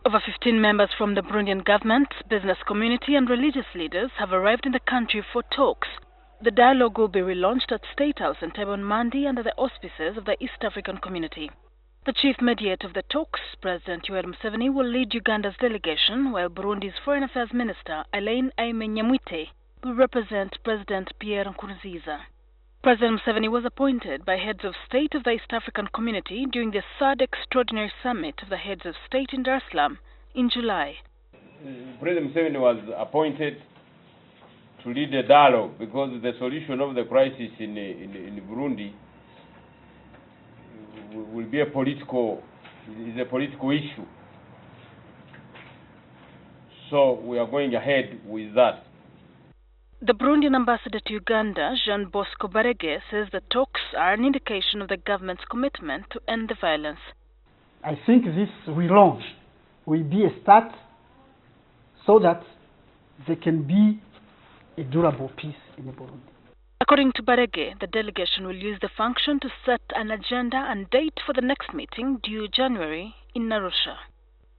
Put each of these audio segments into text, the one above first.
Over 15 members from the Burundian government, business community and religious leaders have arrived in the country for talks. The dialogue will be relaunched at State House in Entebbe on Monday under the auspices of the East African Community. The chief mediator of the talks, President Yoweri Museveni, will lead Uganda's delegation, while Burundi's Foreign Affairs Minister, Alain Aime Nyamwite, will represent President Pierre Nkurunziza. President Museveni was appointed by heads of state of the East African Community during the third extraordinary summit of the heads of state in Dar es Salaam in July. President Museveni was appointed to lead the dialogue because the solution of the crisis in Burundi will be a political issue. So we are going ahead with that. The Burundian ambassador to Uganda, Jean Bosco Barege, says the talks are an indication of the government's commitment to end the violence. I think this relaunch will be a start so that there can be a durable peace in Burundi. According to Barege, the delegation will use the function to set an agenda and date for the next meeting due January in Arusha.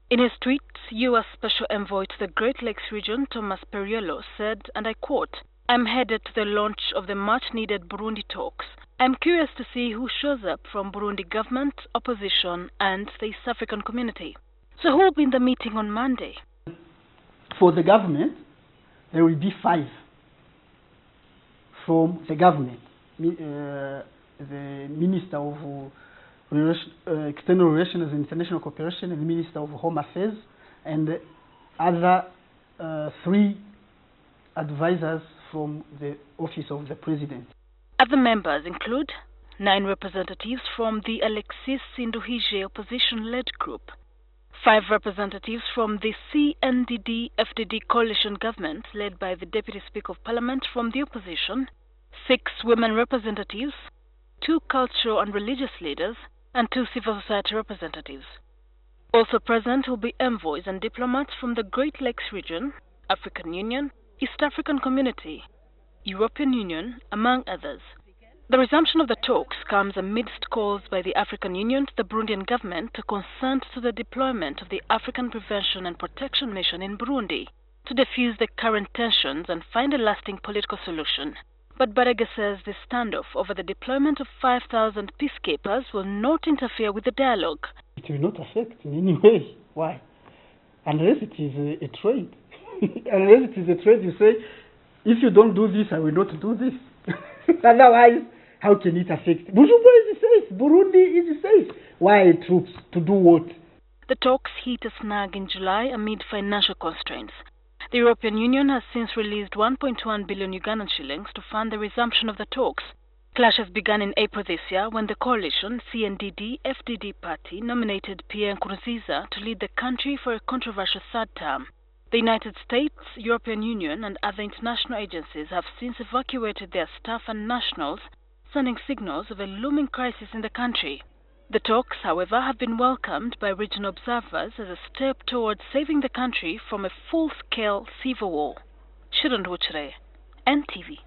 In his tweet, U.S. Special Envoy to the Great Lakes region, Thomas Perriello, said, and I quote, "I'm headed to the launch of the much-needed Burundi talks. I'm curious to see who shows up from Burundi government, opposition, and the East African community." So who will be in the meeting on Monday? For the government, there will be 5 from the government. The Minister of External Relations and International Cooperation, and the Minister of Home Affairs, and the other 3 advisors from the Office of the President. Other members include 9 representatives from the Alexis Sinduhije opposition-led group, 5 representatives from the CNDD-FDD coalition government led by the Deputy Speaker of Parliament from the opposition, 6 women representatives, 2 cultural and religious leaders, and 2 civil society representatives. Also present will be envoys and diplomats from the Great Lakes region, African Union, East African Community, European Union, among others. The resumption of the talks comes amidst calls by the African Union to the Burundian government to consent to the deployment of the African Prevention and Protection Mission in Burundi to defuse the current tensions and find a lasting political solution. But Barege says the standoff over the deployment of 5,000 peacekeepers will not interfere with the dialogue. It will not affect in any way. Why? Unless it is a trade. Unless it is a trade, you say, if you don't do this, I will not do this. Otherwise, how can it affect? Bujumbura is safe. Burundi is safe. Why troops? To do what? The talks hit a snag in July amid financial constraints. The European Union has since released 1.1 billion Ugandan shillings to fund the resumption of the talks. Clashes began in April this year when the coalition CNDD-FDD party nominated Pierre Nkurunziza to lead the country for a controversial third term. The United States, European Union and other international agencies have since evacuated their staff and nationals, sending signals of a looming crisis in the country. The talks, however, have been welcomed by regional observers as a step towards saving the country from a full-scale civil war. Shirin Wuchere, NTV.